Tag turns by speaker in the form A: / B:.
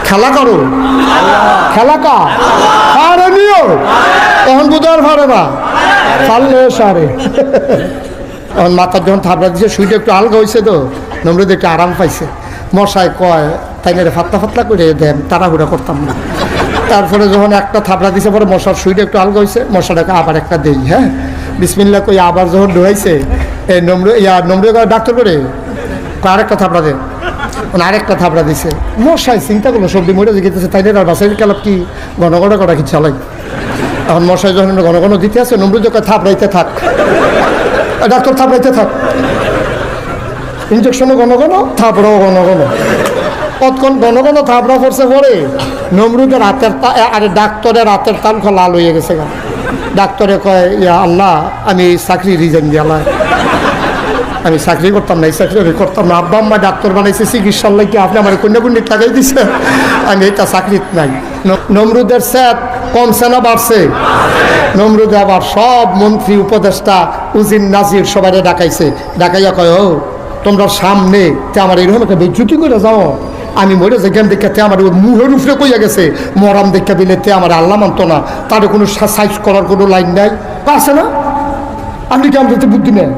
A: খেলা করো, খেলা কা পারে নিও, তখন বুধার পারে না, পারলে সারে। এখন মাথার যখন থাপড়া দিচ্ছে, সুইটা একটু আলগা হয়েছে তো, নমরুদ একটু আরাম পাইছে। মশাই কয় তাই না রে, ফাতলা ফাতলা করে দেন, তাড়াহুড়া করতাম না। তারপরে যখন একটা থাপড়া দিছে, পরে মশার সুইটা একটু আলগা হয়েছে, মশাটাকে আবার একটা দেই, হ্যাঁ বিসমিল্লাহ কই আবার যখন ঢুকাইছে, এই নমরুদ ডাক্তার করে আরেকটা থাপড়া দেন, আরেকটা থাপড়া দিছে। মশাই চিন্তা করলো সবজি মরে জিগেছে, তাই না বাসাই ক্লাব কি ঘন ঘন করা কি চালাই। এখন মশাই যখন ঘন ঘন দিতে আছে, নমরুদ থাপড়াইতে থাক, ডাক্তার থাপড়াইতে থাক, ইঞ্জেকশনও ঘন ঘন, থাপড়াও ঘন ঘন, কতক্ষণ ঘন ঘন থাপড়া পড়ছে। পরে নমরুদের হাতের আরে ডাক্তারের হাতের তাল লাল হয়ে গেছে। ডাক্তারে কয় ইয়া আল্লাহ, আমি চাকরি রিজাইন দিয়ালাই, আমি চাকরি করতাম না, এই চাকরি করতাম না। আব্বা আম্মা ডাক্তার বানাইছে, চিকিৎসার লাগে আপনি আমার কন্যা কুন্ডিক লাগাই দিছে, আমি এটা চাকরিত নাই। নমরুদের স্যাট কমছে না বাড়ছে? নমরুদে আবার সব মন্ত্রী উপদেষ্টা উজির নাজির সবাই ডাকাইছে, ডাকাইয়া কয় ও তোমরা সামনে তে আমার এরকম একটা বেজ্জুতি করে যাও, আমি মরে যেখান দেখে আমার মুহের উপরে কইয়া গেছে, মরাম দেখা দিলে তে আমার আল্লাহ মানত না, তার কোনো সাইজ করার কোনো লাইন নাই, আছে না? আপনি কি আমাদের বুদ্ধি নেন?